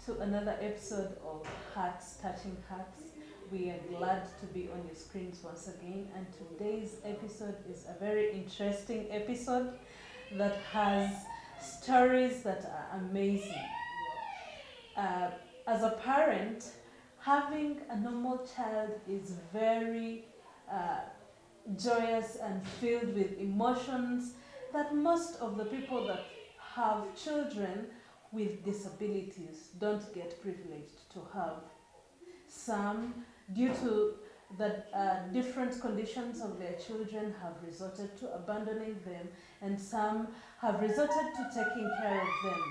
to another episode of Hearts Touching Hearts. We are glad to be on your screens once again, and today's episode is a very interesting episode that has stories that are amazing. As a parent, having a normal child is very joyous and filled with emotions that most of the people that have children with disabilities don't get privileged to have. Some, due to the different conditions of their children, have resorted to abandoning them, and some have resorted to taking care of them.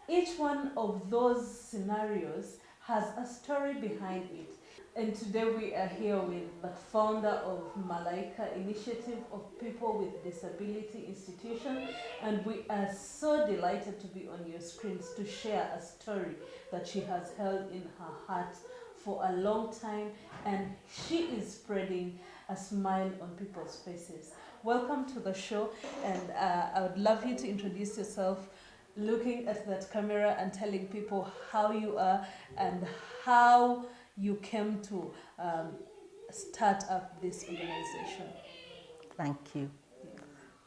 Each one of those scenarios has a story behind it. And today we are here with the founder of Malaika Initiative of People with Disability Institution, and we are so delighted to be on your screens to share a story that she has held in her heart for a long time, and she is spreading a smile on people's faces. Welcome to the show, and I would love you to introduce yourself, looking at that camera and telling people how you are and how you came to start up this organization. Thank you.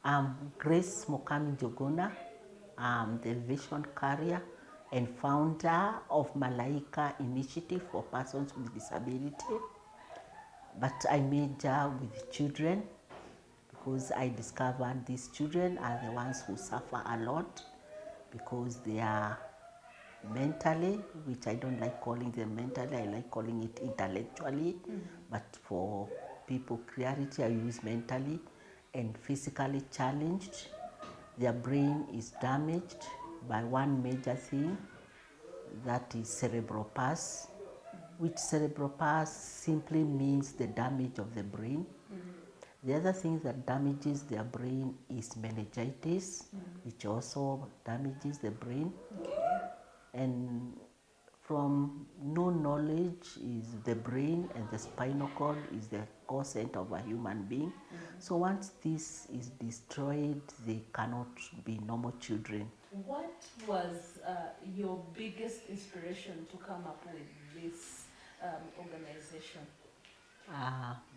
I'm Grace Njuguna. I'm the vision carrier and founder of Malaika Initiative for Persons with Disability. But I major with children because I discovered these children are the ones who suffer a lot because they are mentally, which I don't like calling them mentally, I like calling it intellectually, but for people clarity I use mentally, and physically challenged. Their brain is damaged by one major thing, that is cerebral palsy, which cerebral palsy simply means the damage of the brain. The other thing that damages their brain is meningitis, which also damages the brain. And from no knowledge is the brain, and the spinal cord is the core center of a human being. So once this is destroyed, they cannot be normal children. What was your biggest inspiration to come up with this organization?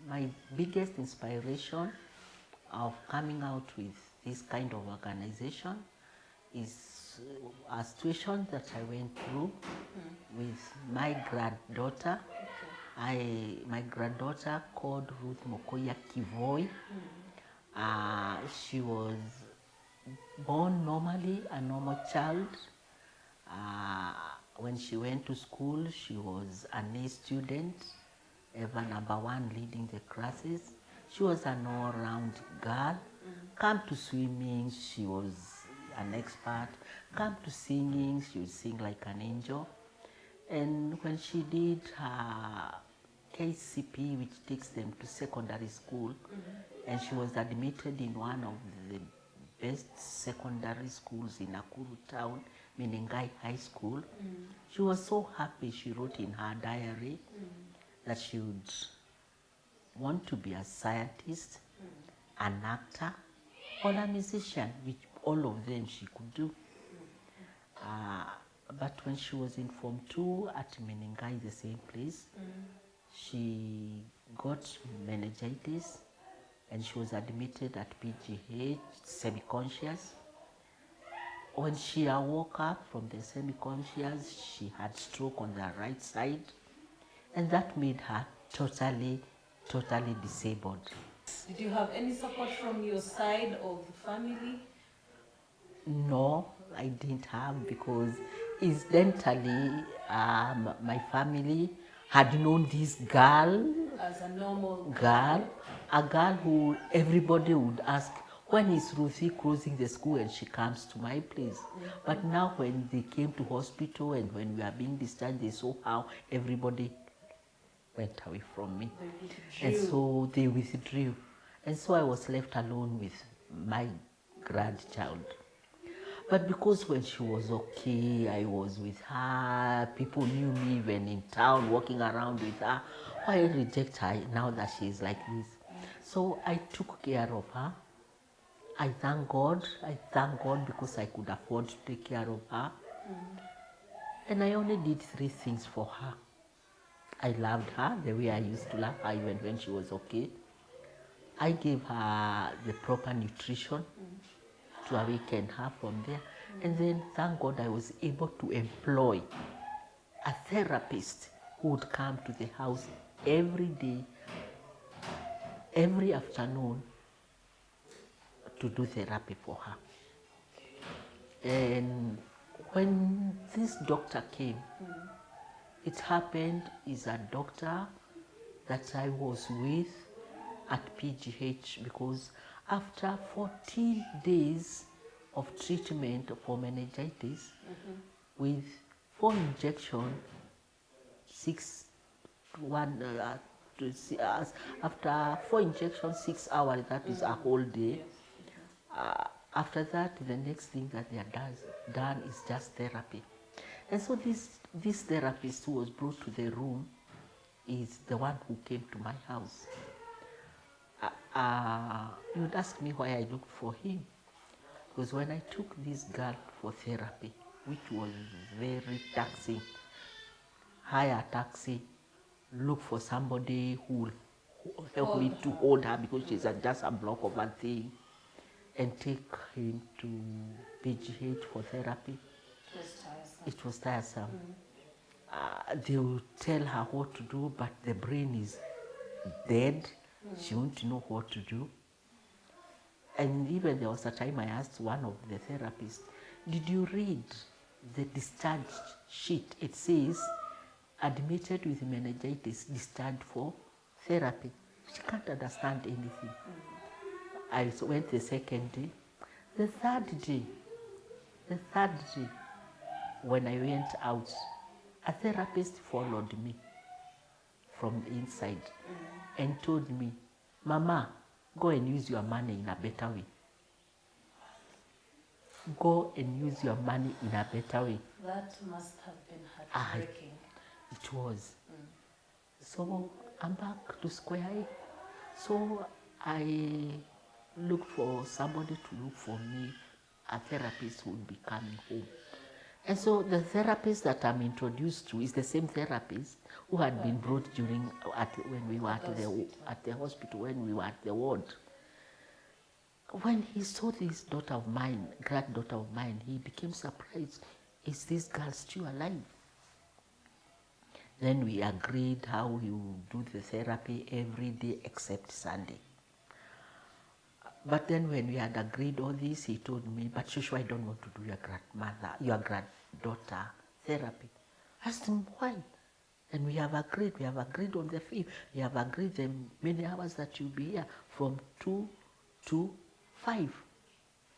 My biggest inspiration of coming out with this kind of organization is a situation that I went through with my granddaughter. My granddaughter called Ruth Mokoya Kivoi. She was born normally, a normal child. When she went to school, she was an A student, ever #1 leading the classes. She was an all-round girl. Come to swimming, she was an expert. Come to singing, she would sing like an angel. And when she did her KCP, which takes them to secondary school, and she was admitted in one of the best secondary schools in Nakuru town, Meningitis High School. She was so happy. She wrote in her diary that she would want to be a scientist, an actor, or a musician, which all of them she could do. But when she was in Form 2 at Meningitis, the same place, she got meningitis, and she was admitted at PGH, semi-conscious. When she woke up from the semi-conscious, she had stroke on the right side, and that made her totally disabled. Did you have any support from your side of the family? No, I didn't have, because incidentally, my family had known this girl As a normal girl, a girl who everybody would ask, when is Ruthie closing the school and she comes to my place? But now when they came to hospital and when we are being discharged, they saw how everybody went away from me. And so they withdrew. And so I was left alone with my grandchild. But because when she was okay, I was with her, people knew me even in town, walking around with her. Why reject her now that she is like this? So I took care of her. I thank God because I could afford to take care of her. And I only did 3 things for her. I loved her the way I used to love her even when she was okay. I gave her the proper nutrition to awaken her from there. And then, thank God, I was able to employ a therapist who would come to the house every day, every afternoon, to do therapy for her. And when this doctor came, it happened is a doctor that I was with at PGH, because after 14 days of treatment for meningitis with 4 injections, 6 1 after 4 injections, 6 hours, that is a whole day. After that, the next thing that they are done is just therapy. And so this therapist who was brought to the room is the one who came to my house. You would ask me why I looked for him. Because when I took this girl for therapy, which was very taxing, hire a taxi, look for somebody who will help me to hold her because she's just a block of a thing, and take him to PGH for therapy. It was tiresome. They will tell her what to do, but the brain is dead. She won't know what to do. And even there was a time I asked one of the therapists, did you read the discharge sheet? It says, admitted with meningitis, discharged for therapy. She can't understand anything. I went the second day. The third day, when I went out, a therapist followed me from the inside and told me, Mama, go and use your money in a better way. Go and use your money in a better way. That must have been heartbreaking. It was. So I'm back to square A. So I looked for somebody to look for me, a therapist who would be coming home. And so the therapist that I'm introduced to is the same therapist who had been brought when we were at the hospital, when we were at the ward. When he saw this daughter of mine, granddaughter of mine, he became surprised. Is this girl still alive? Then we agreed how we would do the therapy every day except Sunday. But then when we had agreed all this, he told me, but Shushu, I don't want to do your granddaughter therapy. I asked him, why? And we have agreed on the fee. We have agreed the many hours that you'll be here from 2 to 5.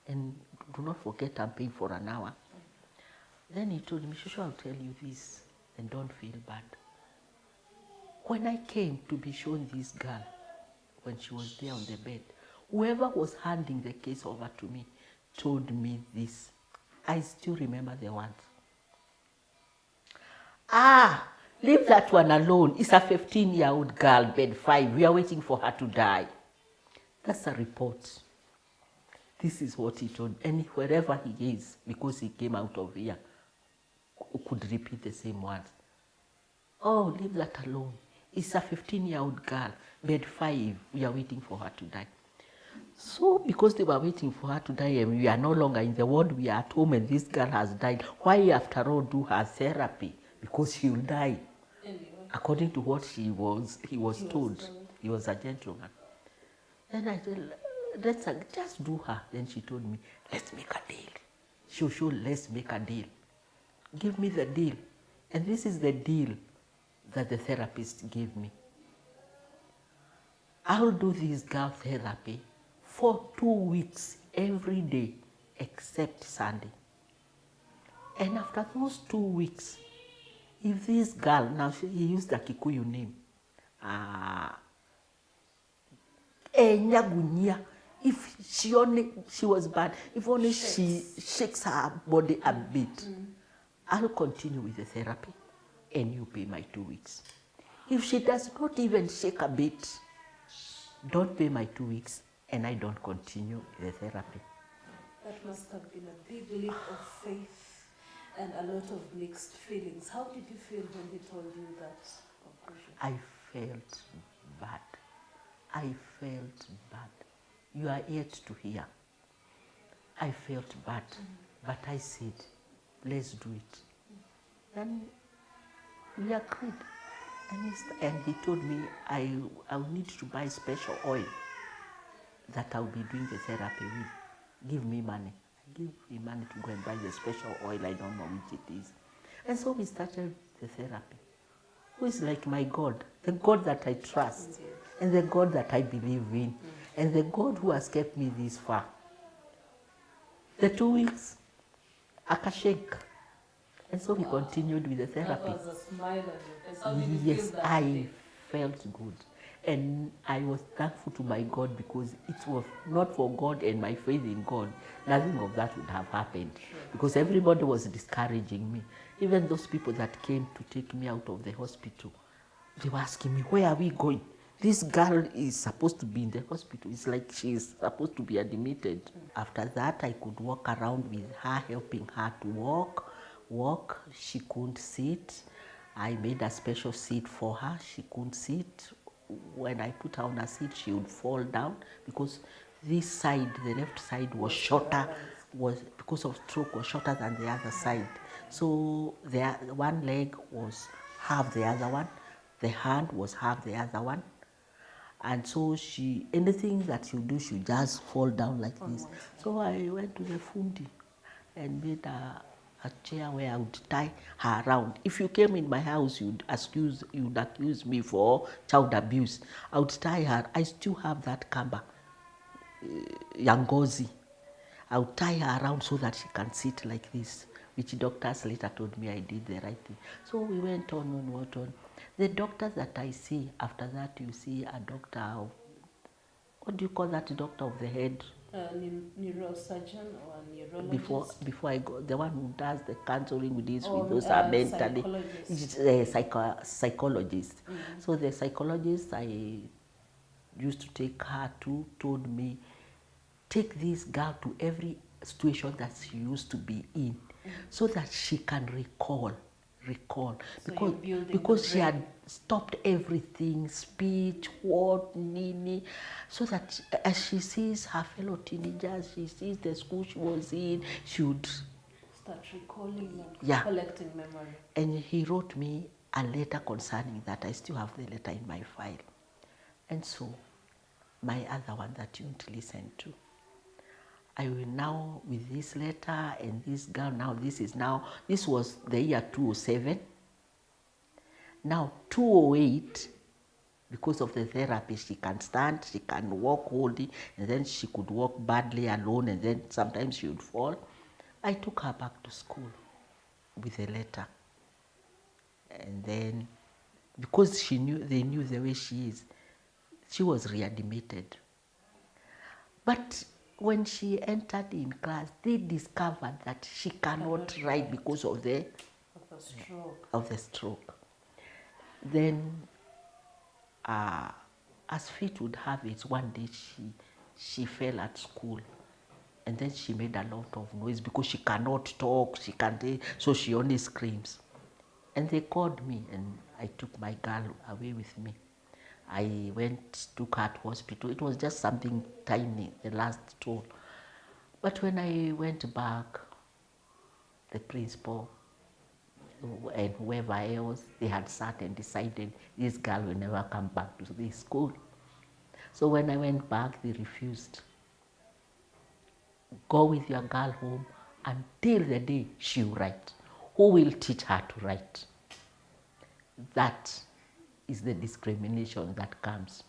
And do not forget I'm paying for an hour. Then he told me, Shushu, I'll tell you this, and don't feel bad. When I came to be shown this girl, when she was there on the bed, whoever was handing the case over to me told me this. I still remember the words. Leave that one alone. It's a 15-year-old girl, bed 5. We are waiting for her to die. That's a report. This is what he told me. And wherever he is, because he came out of here, could repeat the same words. Oh, leave that alone. It's a 15-year-old girl, bed 5. We are waiting for her to die. So, because they were waiting for her to die and we are no longer in the ward, we are at home and this girl has died, why after all do her therapy? Because she will die. Anyway. According to what he was told. He was a gentleman. Then I said, just do her. Then she told me, let's make a deal. Sure, let's make a deal. Give me the deal. And this is the deal that the therapist gave me. I'll do this girl therapy for 2 weeks every day except Sunday. And after those 2 weeks, if this girl, now he used the Kikuyu name, Nyagunya, if she was bad, if only she shakes her body a bit, I'll continue with the therapy and you pay my 2 weeks. If she does not even shake a bit, don't pay my 2 weeks and I don't continue the therapy. That must have been a big leap of faith. And a lot of mixed feelings. How did you feel when he told you that operation? I felt bad. I felt bad. You are yet to hear. I felt bad, but I said, let's do it. Then we agreed. And he told me I will need to buy special oil that I'll be doing the therapy with. Give me money. I give him money to go and buy the special oil, I don't know which it is. And so we started the therapy. Who is like my God, the God that I trust, and the God that I believe in, and the God who has kept me this far. The 2 weeks, akashake. And so we continued with the therapy. That was a smile on your face. How did you Yes, feel that I day? felt good. And I was thankful to my God, because it was not for God and my faith in God, nothing of that would have happened. Because everybody was discouraging me. Even those people that came to take me out of the hospital, they were asking me, where are we going? This girl is supposed to be in the hospital. It's like she's supposed to be admitted. After that, I could walk around with her, helping her to walk. She couldn't sit. I made a special seat for her. She couldn't sit. When I put her on a seat, she would fall down, because this side, the left side, was shorter, because of stroke, was shorter than the other side. So one leg was half the other one, the hand was half the other one. And so anything that you do, she just fall down like this. So I went to the fundi and made a chair where I would tie her around. If you came in my house, you'd accuse me for child abuse. I would tie her. I still have that kamba, yangozi. I would tie her around so that she can sit like this, which doctors later told me I did the right thing. So we went on. The doctors that I see, after that you see a doctor of, what do you call that doctor of the head? Neurosurgeon or neurologist? Before I go, the one who does the counseling with these, with those are mentally, psychologist. So the psychologist I used to take her to told me, take this girl to every situation that she used to be in, so that she can recall, So because she had stopped everything, speech, what, nini, so that as she sees her fellow teenagers, she sees the school she was in, she would start recalling and collecting memory. And he wrote me a letter concerning that. I still have the letter in my file. And so, my other one that you won't listen to, I will now, with this letter and this girl, this was the year 2007. Now, 2008, because of the therapy, she can stand, she can walk holding, and then she could walk badly alone, and then sometimes she would fall. I took her back to school with a letter. And then, because they knew the way she is, she was readmitted. But when she entered in class, they discovered that she cannot write because of the stroke. Then, as fate would have it, one day she fell at school, and then she made a lot of noise because she cannot talk, so she only screams. And they called me, and I took my girl away with me. I took her to hospital. It was just something tiny, the last toll. But when I went back, the principal and whoever else, they had sat and decided this girl will never come back to this school. So when I went back, they refused. Go with your girl home until the day she will write. Who will teach her to write? That is the discrimination that comes.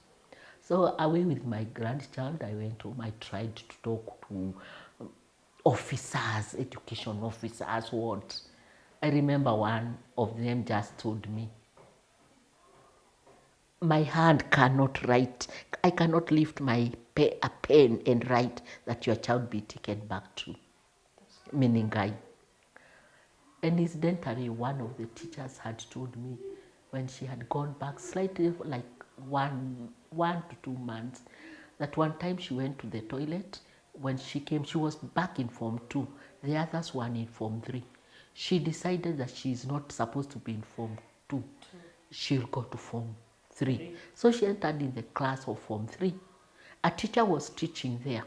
So away with my grandchild, I went home. I tried to talk to officers, education officers, what? I remember one of them just told me, my hand cannot write. I cannot lift a pen and write that your child be taken back to Meningitis. And incidentally, one of the teachers had told me when she had gone back slightly, like one to 2 months, that one time she went to the toilet. When she came, she was back in Form 2. The others were in Form 3. she decided that she is not supposed to be in Form 2. She'll go to Form 3. So she entered in the class of Form 3. A teacher was teaching there.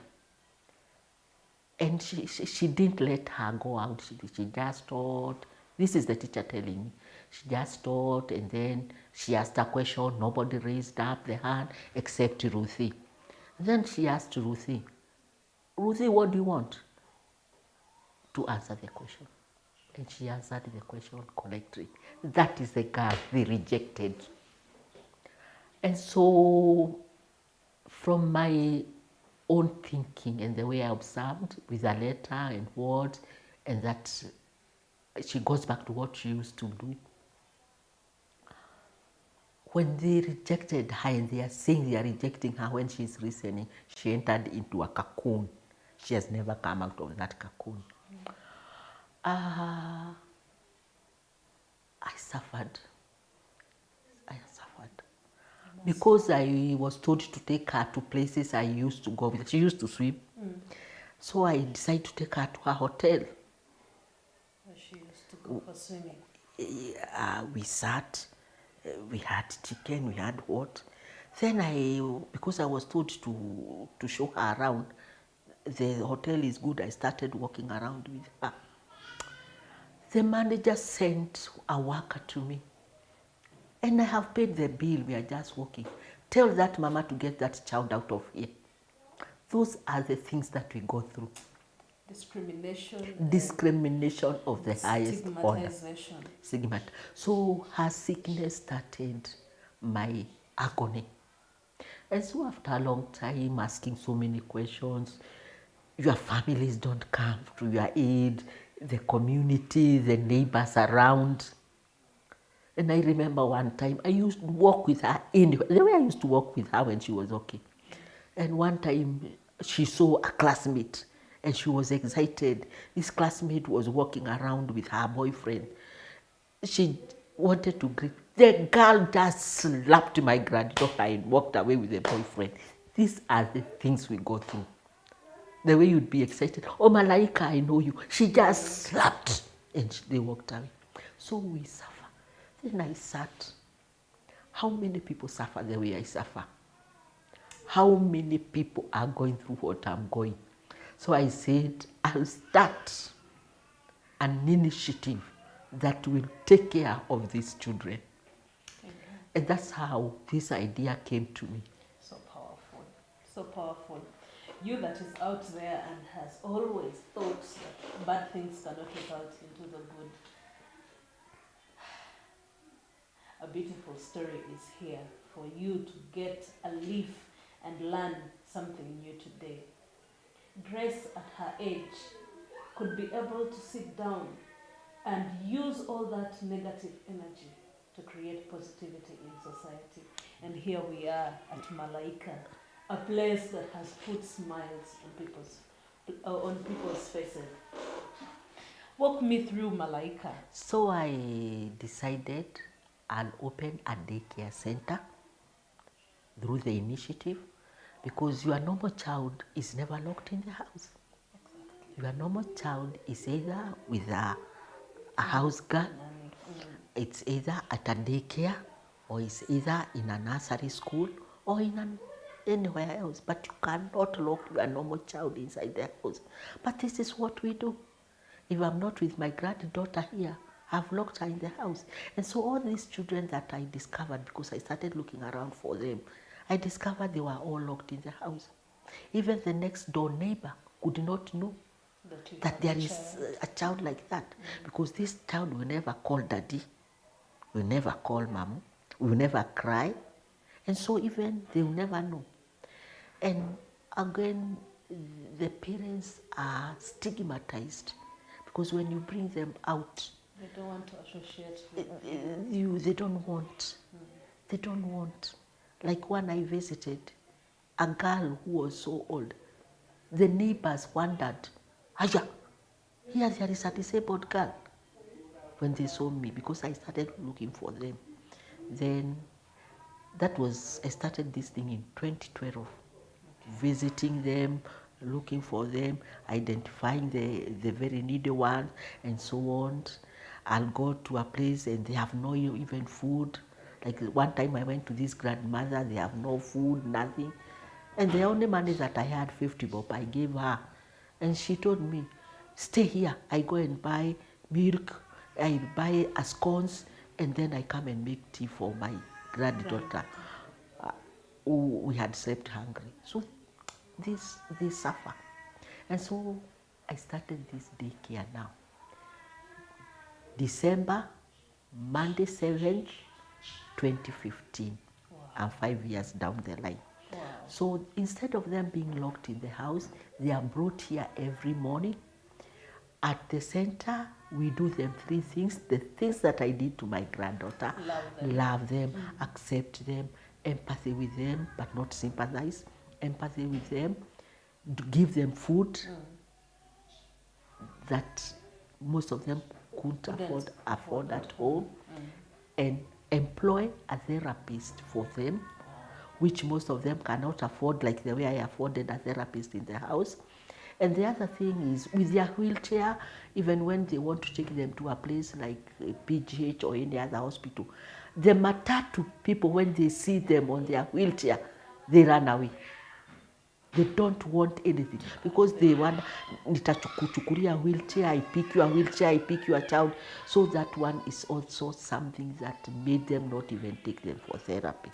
And she didn't let her go out. She just taught. This is the teacher telling me. She just taught, and then she asked a question. Nobody raised up the hand except Ruthie. Then she asked Ruthie, Ruthie, what do you want? To answer the question. And she answered the question correctly. That is the girl they rejected. And so, from my own thinking and the way I observed with a letter and words, and that she goes back to what she used to do. When they rejected her, and they are saying they are rejecting her when she's listening, she entered into a cocoon. She has never come out of that cocoon. I suffered. Because I was told to take her to places I used to go with. She used to swim. So I decided to take her to a hotel. Where she used to go for swimming. We sat, we had chicken, we had what. Then because I was told to show her around, the hotel is good, I started walking around with her. The manager sent a worker to me. And I have paid the bill, we are just walking. Tell that mama to get that child out of here. Those are the things that we go through. Discrimination of the highest order. Stigmatization. So her sickness started my agony. And so after a long time asking so many questions, your families don't come to your aid, the community, the neighbors around. And I remember one time, I used to walk with her anywhere, the way I used to walk with her when she was okay. And one time, she saw a classmate, and she was excited. This classmate was walking around with her boyfriend. She wanted to greet. The girl just slapped my granddaughter and walked away with the boyfriend. These are the things we go through. The way you'd be excited, oh, Malaika, I know you. She just slapped, and they walked away. So we suffer. Then I sat. How many people suffer the way I suffer? How many people are going through what I'm going? So I said, I'll start an initiative that will take care of these children. And that's how this idea came to me. So powerful, so powerful. You that is out there and has always thought that bad things cannot result into the good. A beautiful story is here for you to get a leaf and learn something new today. Grace at her age could be able to sit down and use all that negative energy to create positivity in society. And here we are at Malaika, a place that has put smiles on people's faces. Walk me through Malaika. So I decided I'll open a daycare center through the initiative, because your normal child is never locked in the house. Exactly. Your normal child is either with a house girl, it's either at a daycare, or it's either in a nursery school, or in anywhere else. But you cannot lock your normal child inside the house. But this is what we do. If I'm not with my granddaughter here, I've locked her in the house. And so all these children that I discovered, because I started looking around for them, I discovered they were all locked in the house. Even the next door neighbor could not know that there is a child like that. Because this child will never call daddy, will never call mom, will never cry. And so even they will never know. And again, the parents are stigmatized, because when you bring them out, they don't want to associate with you. They don't want. They don't want. Like one I visited, a girl who was so old. The neighbors wondered, Aya, here there is a disabled girl. When they saw me, because I started looking for them. Then I started this thing in 2012, visiting them, looking for them, identifying the very needy ones, and so on. I'll go to a place and they have no even food. Like one time I went to this grandmother, they have no food, nothing. And the only money that I had, 50 bob, I gave her. And she told me, stay here. I go and buy milk, I buy a scones, and then I come and make tea for my granddaughter who we had slept hungry. So they suffer. And so I started this daycare now. December, Monday 7th, 2015. Wow. I'm 5 years down the line. Wow. So instead of them being locked in the house, they are brought here every morning. At the center, we do them 3 things. The things that I did to my granddaughter: love them, accept them, empathy with them, but not sympathize, empathy with them, give them food that most of them couldn't afford at home, and employ a therapist for them, which most of them cannot afford, like the way I afforded a therapist in the house. And the other thing is, with their wheelchair, even when they want to take them to a place like PGH or any other hospital, the matatu people, when they see them on their wheelchair, they run away. They don't want anything because they want, nitakuchukulia wheelchair, I pick your wheelchair, I pick your child. So that one is also something that made them not even take them for therapy.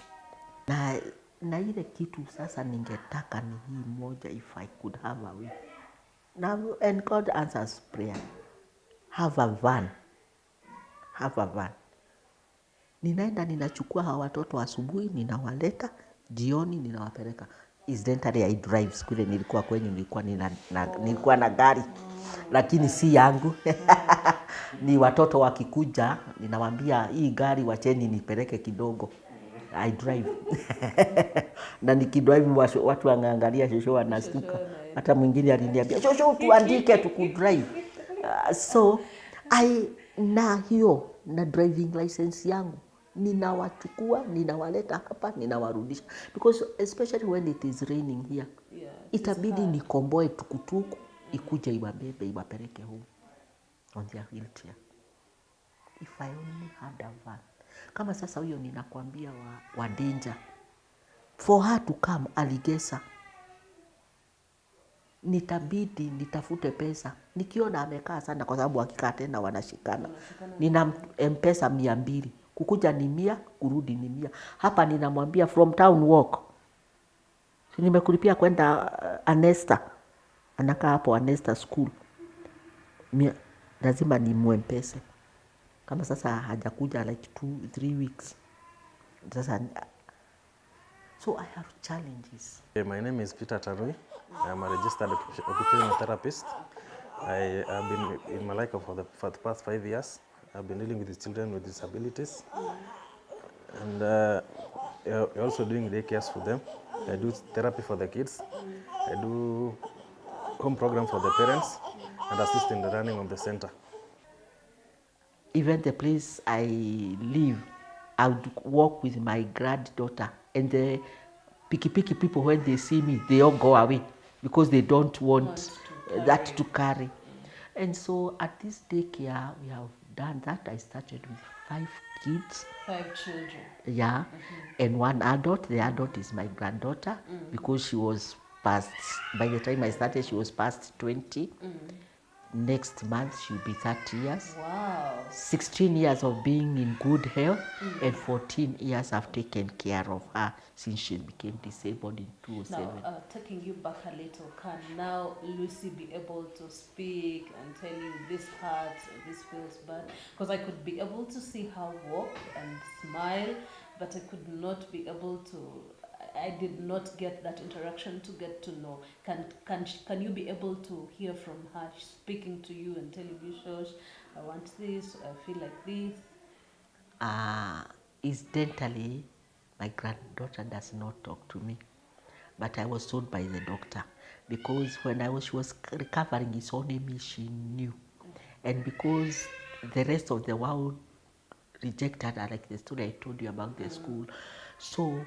Na ile kitu sasa ningetaka ni hii moja, if I could have a way. Now, and God answers prayer. Have a van. Have a van. Ninaenda ninachukua hawa watoto asubuhi, ninawaleta, jioni ninawapeleka. Incidentally I drive. Siku ile nilikuwa kwenye nilikuwa na gari. Lakini si yangu. Ni watoto wakikuja, ninawaambia hii gari wacheni nipeleke kidogo. I drive. Na nikidrive watu wanaangalia shosho wanastuka. Hata mwingine aliniambia, shosho tuandike tukudrive. So na hiyo na driving license yangu, ninawachukua, ninawaleta hapa, ninawarudisha. Because especially when it is raining here, itabidi nikomboe tukutuku, ikuje iwabebe, iwapeleke home on their wheelchair. If I only had a van. Kama sasa huyo ninakwambia wa danger, for her to come Aligesa, nitabidi nitafute pesa. Nikiona amekaa sana, kwa sababu akikaa tena wanashikana. Nina mpesa 200. Kukuja ni 100, kurudi ni 100. Hapa ninamwambia from town walk. Si nimekulipia kwenda Anesta. Anakaa hapo Anesta school. Lazima ni mpesa. Kama sasa hajakuja like 2-3 weeks. Sasa, so I have challenges. My name is Peter Tarui. I am a registered occupational therapist. I have been in Malaika for the past 5 years. I've been dealing with the children with disabilities. And I'm also doing daycares for them. I do therapy for the kids. I do home program for the parents and assist in the running of the center. Even the place I live, I would walk with my granddaughter, and the picky people, when they see me, they all go away because they don't want that to carry. And so at this daycare, we have done that. I started with 5 kids. 5 children. Yeah, and 1 adult. The adult is my granddaughter because she was past, by the time I started, she was past 20. Next month, she'll be 30 years. Wow. 16 years of being in good health, and 14 years I've taken care of her since she became disabled in 2007. Now, taking you back a little, can now Lucy be able to speak and tell you this hurts, this feels bad? Because I could be able to see her walk and smile, but I could not be able to, I did not get that interaction to get to know. Can you be able to hear from her speaking to you and telling you, Shosh, I want this, I feel like this? Incidentally, my granddaughter does not talk to me, but I was told by the doctor, because when she was recovering, it's only me she knew. And because the rest of the world rejected her, like the story I told you about the school, so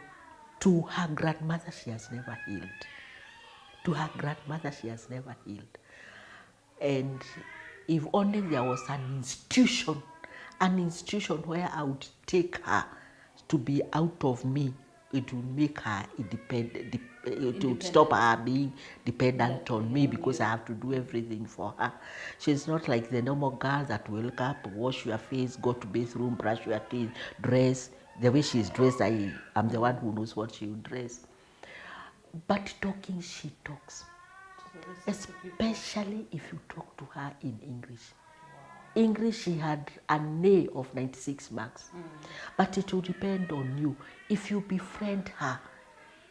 to her grandmother, she has never healed. To her grandmother, she has never healed. And if only there was an institution where I would take her to be out of me, it would make her independent. It would stop her being dependent on me because I have to do everything for her. She's not like the normal girl that will wake up, wash your face, go to bathroom, brush your teeth, dress. The way she's dressed, I am the one who knows what she will dress. But talking, she talks. Especially if you talk to her in English. English, she had an A of 96 marks. But it will depend on you. If you befriend her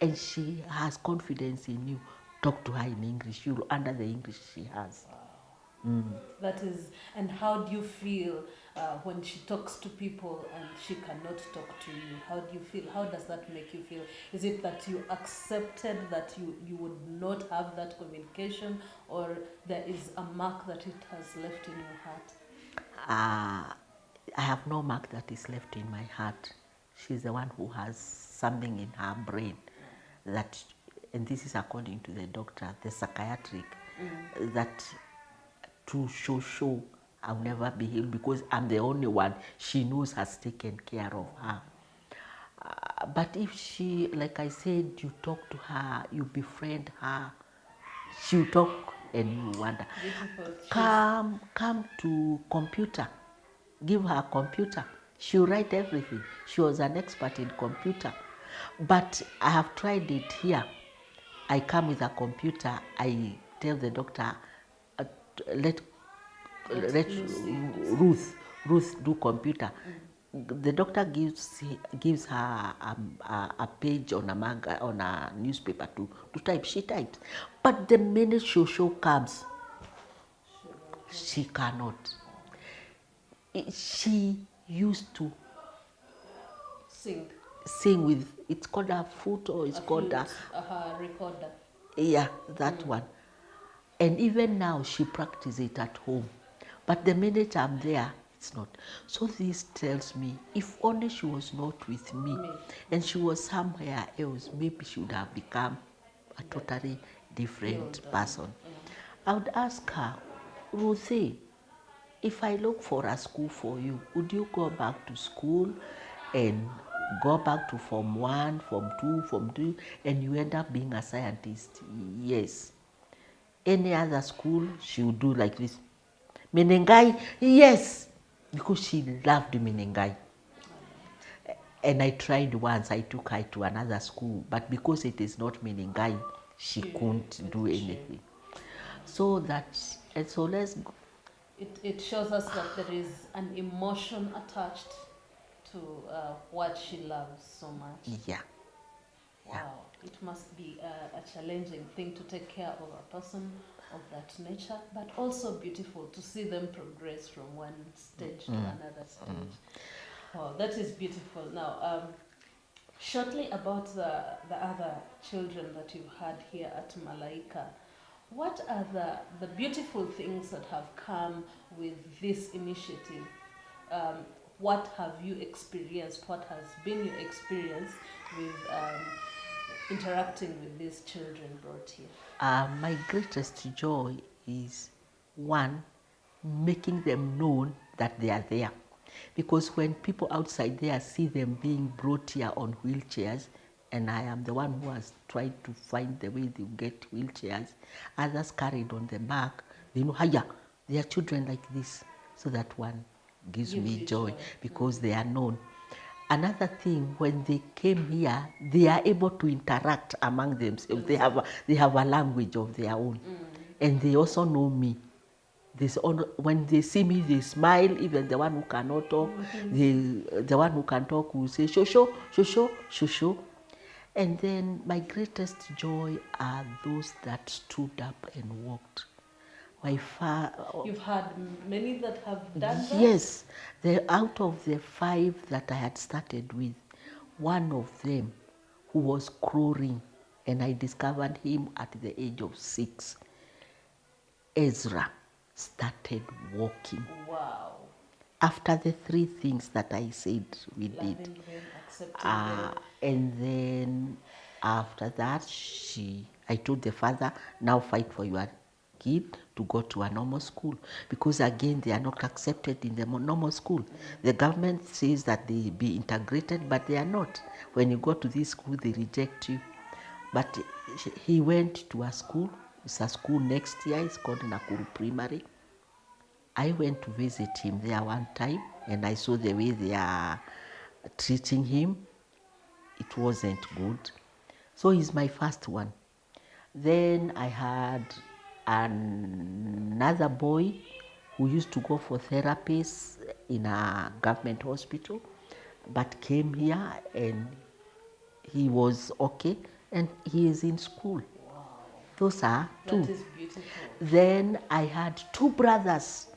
and she has confidence in you, talk to her in English. You'll under the English she has. That is, and how do you feel when she talks to people and she cannot talk to you? How do you feel? How does that make you feel? Is it that you accepted that you would not have that communication, or there is a mark that it has left in your heart? I have no mark that is left in my heart. She's the one who has something in her brain that, and this is according to the doctor, the psychiatric, that to show I'll never be healed because I'm the only one she knows has taken care of her. But if she, like I said, you talk to her, you befriend her, she'll talk and you wonder. Come to computer. Give her a computer. She'll write everything. She was an expert in computer. But I have tried it here. I come with a computer. I tell the doctor, let Ruth do computer. The doctor gives her a page on a newspaper to type. She types. But the minute show comes, she cannot. She used to sing with, it's called a flute or it's called a recorder. Yeah, that one. And even now she practices it at home. But the minute I'm there, it's not. So this tells me, if only she was not with me and she was somewhere else, maybe she would have become a totally different person. I would ask her, Ruthie, if I look for a school for you, would you go back to school and go back to Form 1, Form 2, Form 3, and you end up being a scientist? Yes. Any other school, she would do like this. Meningitis, yes, because she loved Meningitis. And I tried once, I took her to another school, but because it is not Meningitis, she couldn't do anything. So that's, and so let's go. It shows us that there is an emotion attached to what she loves so much. Yeah. Wow, it must be a challenging thing to take care of a person of that nature, but also beautiful to see them progress from one stage to another stage. Wow, that is beautiful. Now, shortly about the other children that you've had here at Malaika, what are the beautiful things that have come with this initiative? What have you experienced? What has been your experience with interacting with these children brought here? My greatest joy is, one, making them know that they are there. Because when people outside there see them being brought here on wheelchairs, and I am the one who has tried to find the way they get wheelchairs, others carried on the back, they know, hiya, there are children like this. So that one gives me joy because they are known. Another thing, when they came here, they are able to interact among themselves. They have a language of their own. And they also know me. When they see me, they smile. Even the one who cannot talk, the one who can talk will say, shosho, shosho, shosho. And then my greatest joy are those that stood up and walked. You've had many that have done that? Yes. Out of the 5 that I had started with, one of them who was crawling, and I discovered him at the age of 6, Ezra, started walking. Wow. After the 3 things that I said we did. Them, accepting them. And then after that, she I told the father, now fight for your kid to go to a normal school, because again they are not accepted in the normal school. The government says that they be integrated, but they are not. When you go to this school, they reject you. But he went to a school. It's a school next year. It's called Nakuru Primary. I went to visit him there one time, and I saw the way they are treating him. It wasn't good. So he's my first one. Then I had another boy who used to go for therapies in a government hospital, but came here and he was okay, and he is in school. Wow. Those are two. That is beautiful. Then I had two brothers.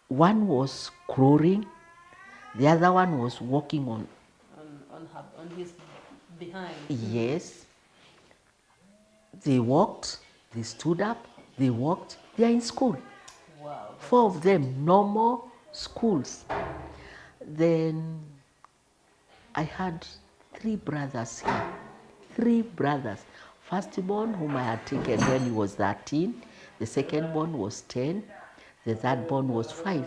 One was crawling, the other one was walking on. On his behind. Yes. They walked, they stood up, they walked, they are in school. Wow. 4 of them, normal schools. Then I had 3 brothers here. 3 brothers. Firstborn, whom I had taken when he was 13. The secondborn was 10. The thirdborn was 5.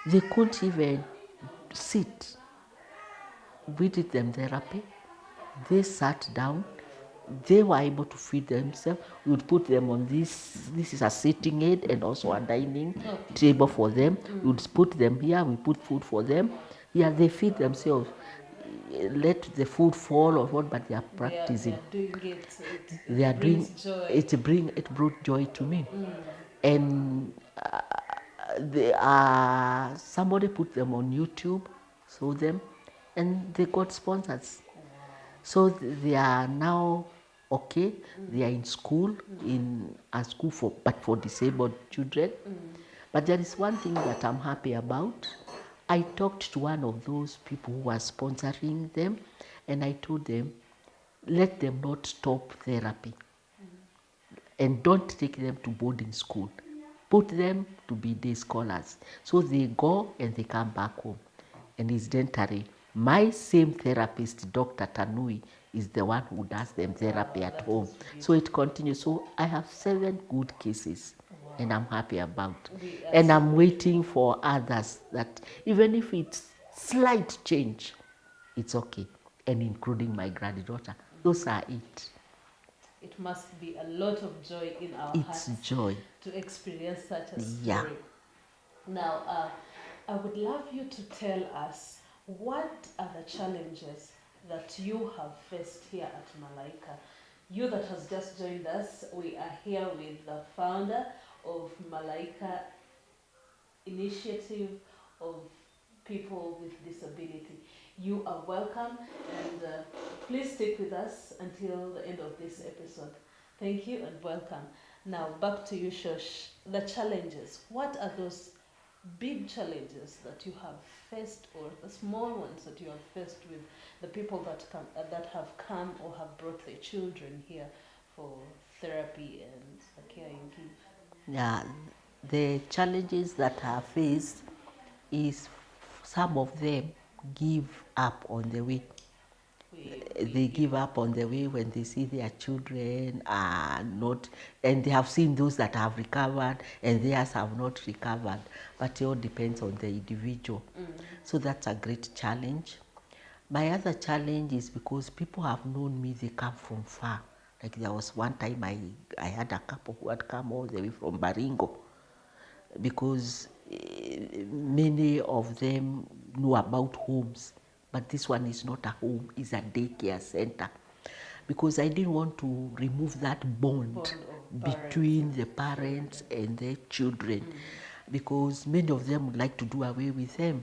They couldn't even sit. We did them therapy. They sat down. They were able to feed themselves. We would put them on this is a sitting aid and also a dining table for them. We would put them here, we put food for them. Yeah, they feed themselves. Let the food fall or what, but they are practicing. They are doing it. They are doing joy. It brought joy to me. And somebody put them on YouTube, saw them, and they got sponsors. So they are now okay. They are in school, in a school for disabled children. But there is one thing that I'm happy about. I talked to one of those people who are sponsoring them, and I told them, let them not stop therapy. And don't take them to boarding school. Put them to be day scholars. So they go and they come back home. And incidentally, my same therapist, Dr. Tanui, is the one who does them therapy at home. So it continues. So I have 7 good cases. Wow. And I'm happy about. And I'm waiting for others that even if it's slight change, it's okay. And including my granddaughter. Those are it. It must be a lot of joy in our hearts. It's joy. To experience such a story. Yeah. Now, I would love you to tell us, what are the challenges that you have faced here at Malaika? You that has just joined us, we are here with the founder of Malaika Initiative of People with Disability. You are welcome, and please stick with us until the end of this episode. Thank you and welcome. Now back to you, Shosh. The challenges. What are those big challenges that you have faced, or the small ones that you have faced with the people that have come or have brought their children here for therapy and the care you give? Yeah, the challenges that I have faced is some of them give up on the way. They give up on the way when they see their children are not, and they have seen those that have recovered and theirs have not recovered, but it all depends on the individual. So that's a great challenge. My other challenge is because people have known me, they come from far. Like there was one time I had a couple who had come all the way from Baringo, because many of them know about homes. But this one is not a home, it's a daycare center. Because I didn't want to remove that bond between the parents and their children. Because many of them would like to do away with them.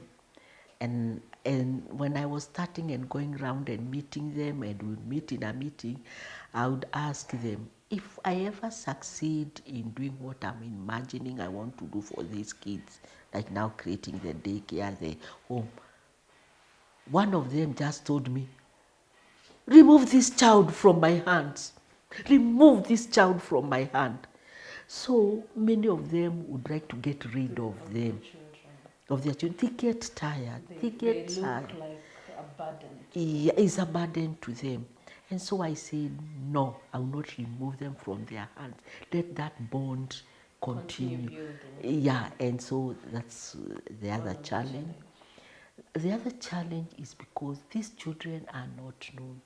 And when I was starting and going around and meeting them, and we'd meet in a meeting, I would ask them, if I ever succeed in doing what I'm imagining I want to do for these kids, like now creating the daycare, the home, one of them just told me, remove this child from my hands. Remove this child from my hand. So many of them would like to get rid of them, of their children. They get tired. They get tired. Look like burden. Yeah, it's a burden to them. And so I said, no, I will not remove them from their hands. Let that bond continue. Building. Yeah, and so that's the other challenge. The other challenge is because these children are not known.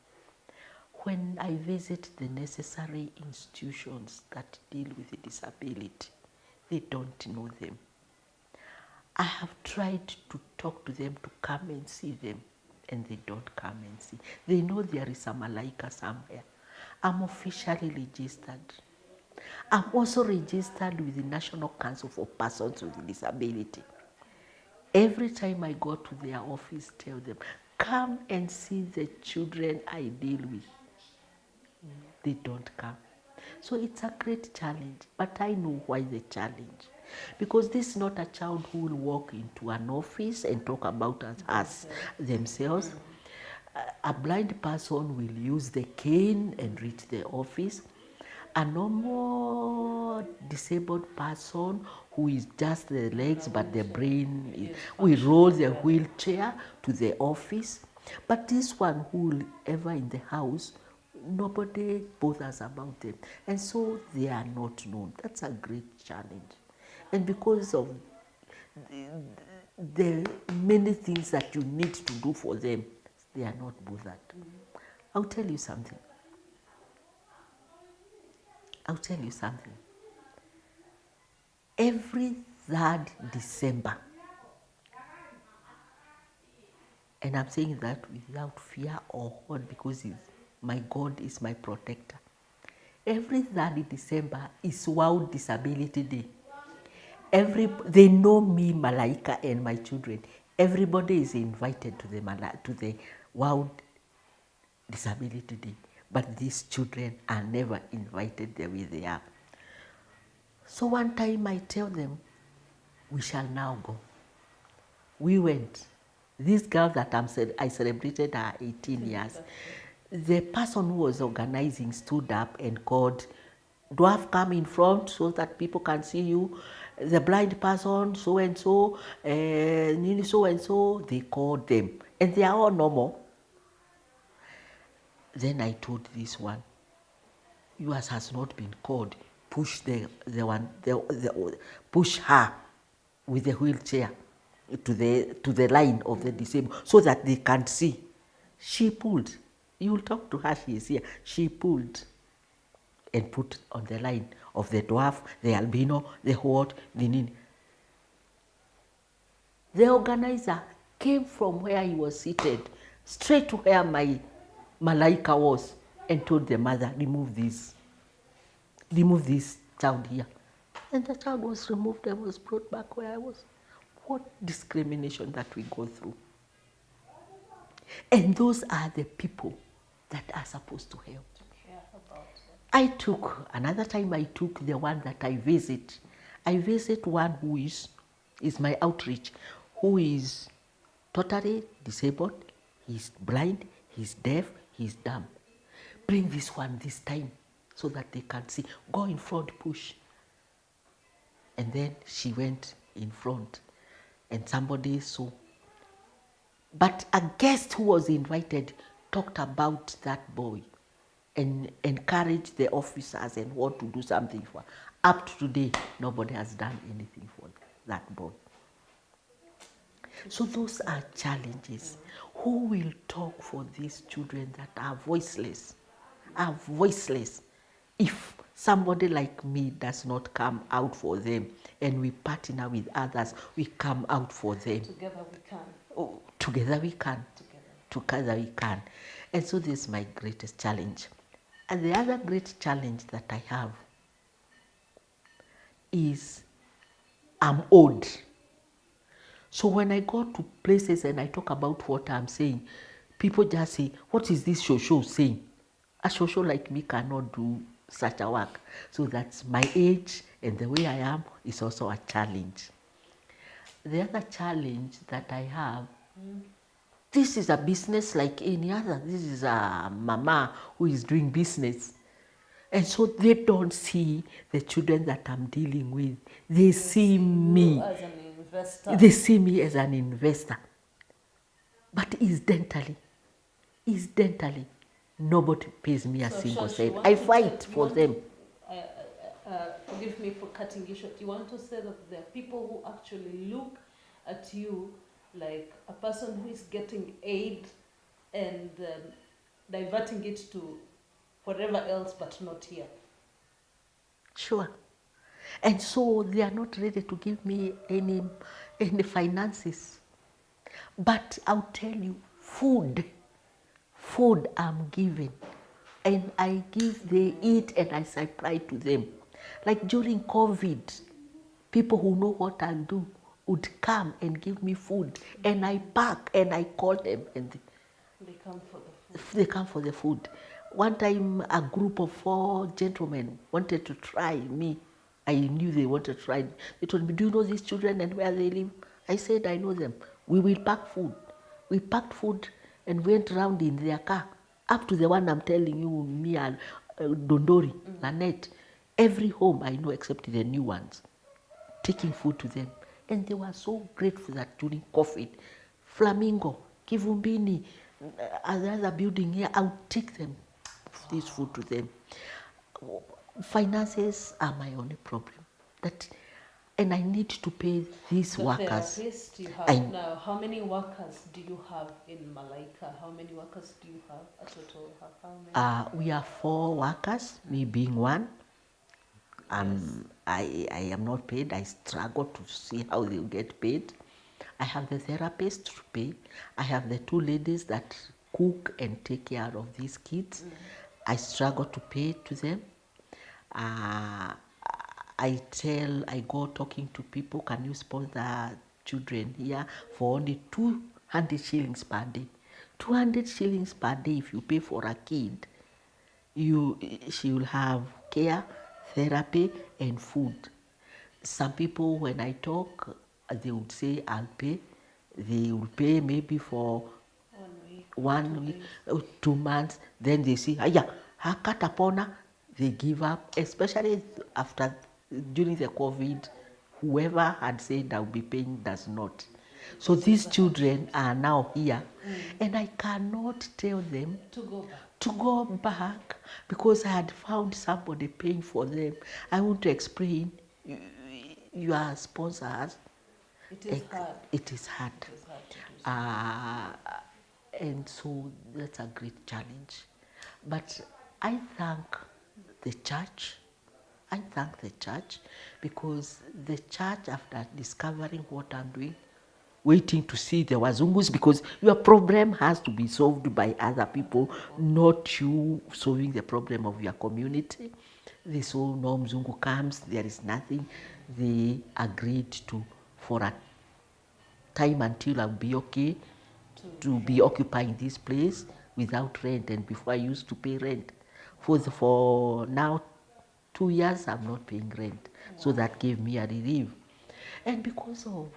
When I visit the necessary institutions that deal with the disability, they don't know them. I have tried to talk to them to come and see them, and they don't come and see. They know there is a Malaika somewhere. I'm officially registered. I'm also registered with the National Council for Persons with Disability. Every time I go to their office, tell them, come and see the children I deal with. They don't come. So it's a great challenge, but I know why the challenge. Because this is not a child who will walk into an office and talk about us themselves. A blind person will use the cane and reach the office. A normal disabled person who is just the legs but the brain will roll the wheelchair to the office. But this one who will ever in the house, nobody bothers about them. And so they are not known. That's a great challenge. And because of the many things that you need to do for them, they are not bothered. I'll tell you something. Every 3rd December, and I'm saying that without fear or what, because my God is my protector. Every 3rd December is World Disability Day. They know me, Malaika, and my children. Everybody is invited to the World Disability Day, but these children are never invited the way they are. So one time I tell them, we shall now go. We went. This girl that I celebrated her 18 years. The person who was organizing stood up and called, dwarf, come in front so that people can see you. The blind person, so and so, so and so, they called them. And they are all normal. Then I told this one, yours has not been called. Push push her with the wheelchair to the line of the disabled so that they can see. She pulled. You'll talk to her, she is here. She pulled and put on the line of the dwarf, the albino, the what, the nini. The organizer came from where he was seated, straight to where my Malaika was, and told the mother, remove this child here. And the child was removed and was brought back where I was. What discrimination that we go through. And those are the people that are supposed to help. Another time I took the one that I visit. I visit one who is my outreach, who is totally disabled, he's blind, he's deaf, he's dumb. Bring this one this time so that they can see. Go in front, push. And then she went in front and somebody saw. But a guest who was invited talked about that boy and encouraged the officers and what to do something for. Up to today, nobody has done anything for that boy. So those are challenges. Who will talk for these children that are voiceless? If somebody like me does not come out for them and we partner with others, we come out for them. Together we can. Oh, together we can. Together we can. And so this is my greatest challenge. And the other great challenge that I have is I'm old. So when I go to places and I talk about what I'm saying, people just say, what is this shosho saying? A shosho like me cannot do such a work. So that's my age and the way I am is also a challenge. The other challenge that I have, this is a business like any other. This is a mama who is doing business. And so they don't see the children that I'm dealing with. They see me. As an investor. They see me as an investor. But incidentally, Incidentally, nobody pays me a So, single Shosh, you cent. want I to fight tell- you for want them. Forgive me for cutting you short. You want to say that there are people who actually look at you like a person who is getting aid and diverting it to wherever else but not here. Sure. And so they are not ready to give me any finances. But I'll tell you, food I'm given. And I give, they eat and I supply to them. Like during COVID, people who know what I do would come and give me food. And I pack and I call them and They come for the food. they come for the food. One time, a group of 4 gentlemen wanted to try me. I knew they wanted to try me. They told me, do you know these children and where they live? I said, I know them. We will pack food. We packed food and went round in their car, up to the one I'm telling you, me and Dondori, Nanette. Every home I know except the new ones, taking food to them. And they were so grateful that during COVID, Flamingo, Kivumbini, another building here, I would take them, this food to them. Finances are my only problem. And I need to pay these The workers. therapist you have I- now, how many workers do you have in Malaika? How many workers do you have? A total of how many? We are 4 workers, me being one. I am not paid. I struggle to see how they'll get paid. I have the therapist to pay. I have the 2 ladies that cook and take care of these kids. I struggle to pay to them. I go talking to people, can you sponsor children here for only 200 shillings per day? 200 shillings per day if you pay for a kid. She will have care, therapy, and food. Some people, when I talk, they would say, I'll pay. They will pay maybe for 1 week. 1 2 week, days. 2 months. Then they say, yeah, hakatapona. They give up, especially after, during the COVID, whoever had said I'll be paying does not. So these children are now here, and I cannot tell them To go back. to go back because I had found somebody paying for them. I want to explain, you are sponsors. It is hard. It is hard. It is hard to do so. And so that's a great challenge. But I thank the church. I thank the church because the church, after discovering what I'm doing, waiting to see the wazungus, because your problem has to be solved by other people, not you solving the problem of your community. They saw no mzungu comes, there is nothing. They agreed to, for a time until I'll be okay, to be occupying this place without rent. And before I used to pay rent. For now 2 years I'm not paying rent. So that gave me a relief. And because of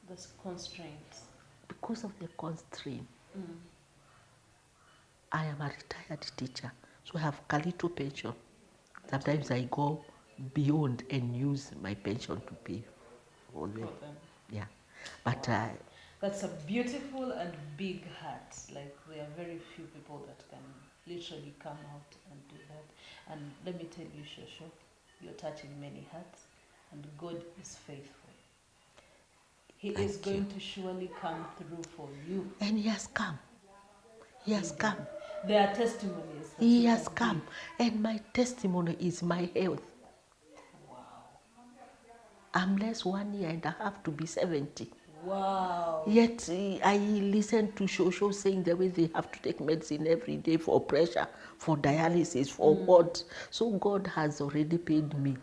The constraints. the constraint, I am a retired teacher. So I have a little pension. Sometimes I go beyond and use my pension to pay for them. For them. Yeah. But That's a beautiful and big heart. Like, there are very few people that can literally come out and do that. And let me tell you, Shosho, you're touching many hearts, and God is faithful. He is Thank going to surely come through for you. and he has come. He has come. There are testimonies that He you has can come. And my testimony is my health. give. Wow. I'm less 1 year and I have to be 70. Wow. Yet I listen to Shosho saying the way they have to take medicine every day for pressure, for dialysis, for what. So God has already paid me.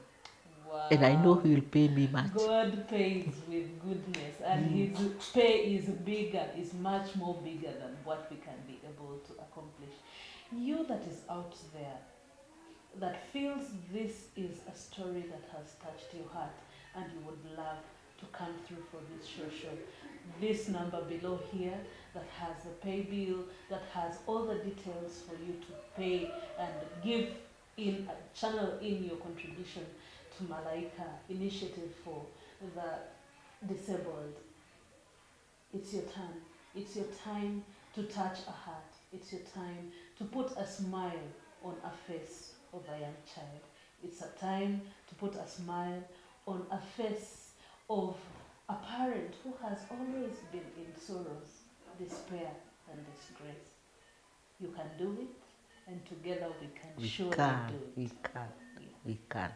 Wow. And I know he will pay me much. God pays with goodness, and his pay is bigger, is much more bigger than what we can be able to accomplish. You that is out there, that feels this is a story that has touched your heart, and you would love to come through for this show. This number below here that has a pay bill, that has all the details for you to pay and give in, channel in your contribution to Malaika Initiative for the Disabled. It's your time. It's your time to touch a heart. It's your time to put a smile on a face of a young child. It's a time to put a smile on a face of a parent who has always been in sorrows, despair, and disgrace. You can do it, and together we can We surely can, do it. we can, we can.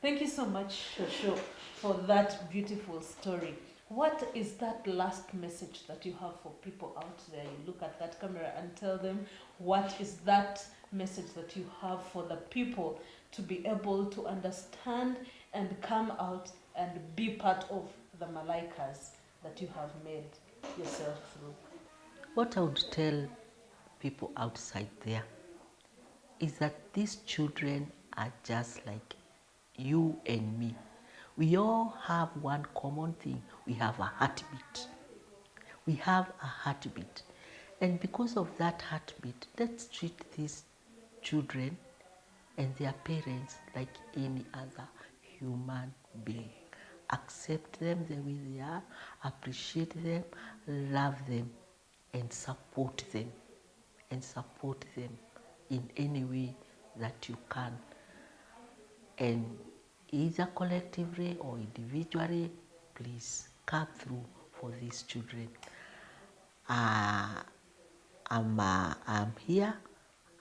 Thank you so much, Shosho, for that beautiful story. What is that last message that you have for people out there? You look at that camera and tell them, what is that message that you have for the people to be able to understand and come out and be part of the Malaikas that you have made yourself through? What I would tell people outside there is that these children are just like you and me. We all have one common thing. We have a heartbeat. We have a heartbeat. And because of that heartbeat, let's treat these children and their parents like any other human being. Accept them the way they are, appreciate them, love them, and support them. And support them in any way that you can. And either collectively or individually, please come through for these children. I'm here.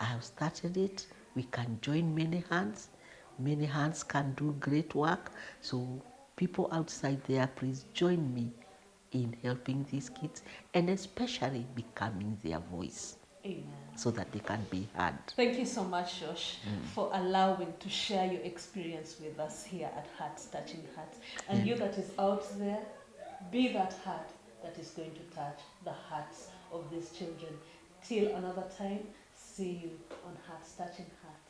I have started it. We can join many hands. Many hands can do great work. So people outside there, please join me in helping these kids and especially becoming their voice. Amen. So that they can be heard. Thank you so much, Josh, for allowing to share your experience with us here at Hearts Touching Hearts. And you that is out there, be that heart that is going to touch the hearts of these children. Till another time, see you on Hearts Touching Hearts.